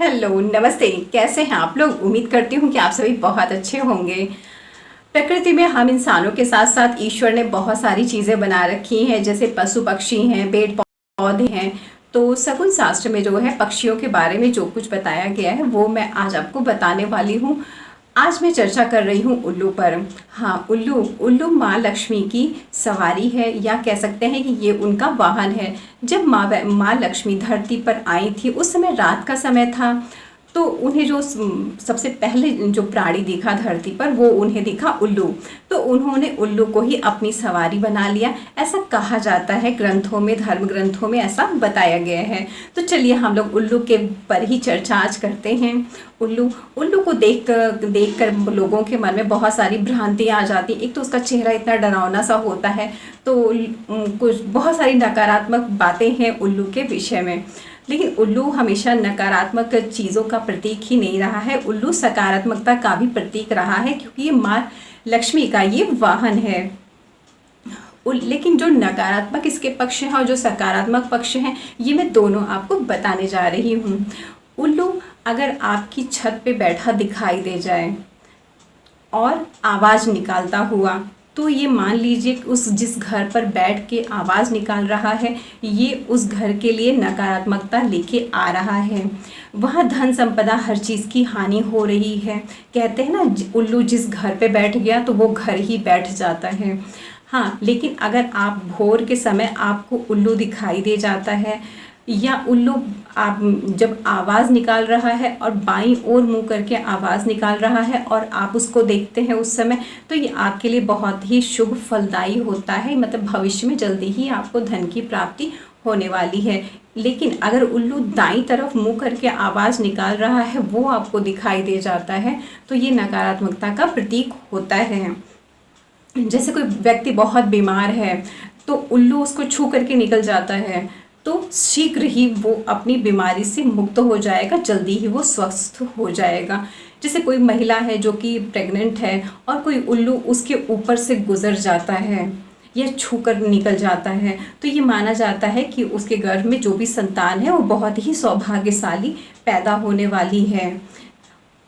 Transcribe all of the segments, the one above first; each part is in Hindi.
हेलो, नमस्ते। कैसे हैं आप लोग? उम्मीद करती हूँ कि आप सभी बहुत अच्छे होंगे। प्रकृति में हम इंसानों के साथ साथ ईश्वर ने बहुत सारी चीज़ें बना रखी हैं, जैसे पशु पक्षी हैं, पेड़ पौधे हैं। तो शगुन शास्त्र में जो है पक्षियों के बारे में जो कुछ बताया गया है वो मैं आज आपको बताने वाली हूँ। आज मैं चर्चा कर रही हूँ उल्लू पर। हाँ, उल्लू उल्लू माँ लक्ष्मी की सवारी है, या कह सकते हैं कि ये उनका वाहन है। जब माँ लक्ष्मी धरती पर आई थी उस समय रात का समय था। तो उन्हें जो सबसे पहले जो प्राणी दिखा धरती पर वो उन्हें दिखा उल्लू। तो उन्होंने उल्लू को ही अपनी सवारी बना लिया, ऐसा कहा जाता है। ग्रंथों में, धर्म ग्रंथों में ऐसा बताया गया है। तो चलिए हम लोग उल्लू के पर ही चर्चा आज करते हैं। उल्लू उल्लू को देख कर लोगों के मन में बहुत सारी भ्रांतियाँ आ जाती। एक तो उसका चेहरा इतना डरावना सा होता है, तो कुछ बहुत सारी नकारात्मक बातें हैं उल्लू के विषय में। लेकिन उल्लू हमेशा नकारात्मक चीज़ों का प्रतीक ही नहीं रहा है, उल्लू सकारात्मकता का भी प्रतीक रहा है, क्योंकि ये माँ लक्ष्मी का ये वाहन है। लेकिन जो नकारात्मक इसके पक्ष हैं और जो सकारात्मक पक्ष हैं, ये मैं दोनों आपको बताने जा रही हूँ। उल्लू अगर आपकी छत पे बैठा दिखाई दे जाए और आवाज़ निकालता हुआ, तो ये मान लीजिए कि उस जिस घर पर बैठ के आवाज़ निकाल रहा है, ये उस घर के लिए नकारात्मकता लेके आ रहा है। वहाँ धन संपदा हर चीज़ की हानि हो रही है। कहते हैं ना, उल्लू जिस घर पे बैठ गया तो वो घर ही बैठ जाता है। हाँ, लेकिन अगर आप भोर के समय आपको उल्लू दिखाई दे जाता है, या उल्लू आप जब आवाज़ निकाल रहा है और बाईं ओर मुंह करके आवाज़ निकाल रहा है और आप उसको देखते हैं उस समय, तो ये आपके लिए बहुत ही शुभ फलदायी होता है। मतलब भविष्य में जल्दी ही आपको धन की प्राप्ति होने वाली है। लेकिन अगर उल्लू दाईं तरफ मुंह करके आवाज़ निकाल रहा है, वो आपको दिखाई दे जाता है, तो ये नकारात्मकता का प्रतीक होता है। जैसे कोई व्यक्ति बहुत बीमार है तो उल्लू उसको छू करके निकल जाता है, तो शीघ्र ही वो अपनी बीमारी से मुक्त हो जाएगा, जल्दी ही वो स्वस्थ हो जाएगा। जैसे कोई महिला है जो कि प्रेग्नेंट है और कोई उल्लू उसके ऊपर से गुजर जाता है या छू कर निकल जाता है, तो ये माना जाता है कि उसके गर्भ में जो भी संतान है वो बहुत ही सौभाग्यशाली पैदा होने वाली है।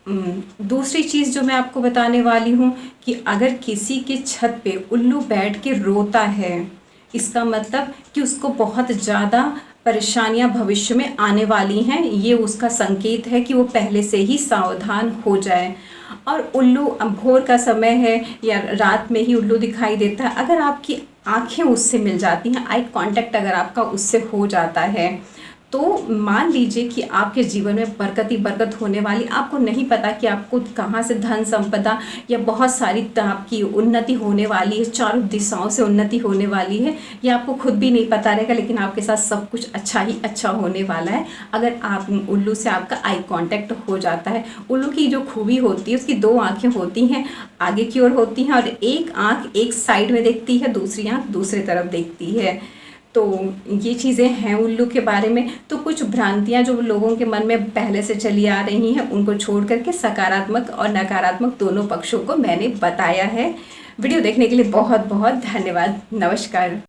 दूसरी चीज़ जो मैं आपको बताने वाली हूँ कि अगर किसी के छत पे उल्लू बैठ के रोता है, इसका मतलब कि उसको बहुत ज़्यादा परेशानियां भविष्य में आने वाली हैं। ये उसका संकेत है कि वो पहले से ही सावधान हो जाए। और उल्लू भोर का समय है या रात में ही उल्लू दिखाई देता है, अगर आपकी आंखें उससे मिल जाती हैं, आई कांटेक्ट अगर आपका उससे हो जाता है, तो मान लीजिए कि आपके जीवन में बरकत ही बरकत होने वाली। आपको नहीं पता कि आपको कहाँ से धन संपदा या बहुत सारी आपकी उन्नति होने वाली है, चारों दिशाओं से उन्नति होने वाली है, या आपको खुद भी नहीं पता रहेगा, लेकिन आपके साथ सब कुछ अच्छा ही अच्छा होने वाला है अगर आप उल्लू से आपका आई कांटेक्ट हो जाता है। उल्लू की जो खूबी होती है, उसकी दो आँखें होती हैं, आगे की ओर होती हैं, और एक आँख एक साइड में देखती है, दूसरी आँख दूसरी तरफ देखती है। तो ये चीज़ें हैं उल्लू के बारे में। तो कुछ भ्रांतियां जो लोगों के मन में पहले से चली आ रही हैं, उनको छोड़ करके सकारात्मक और नकारात्मक दोनों पक्षों को मैंने बताया है। वीडियो देखने के लिए बहुत बहुत धन्यवाद। नमस्कार।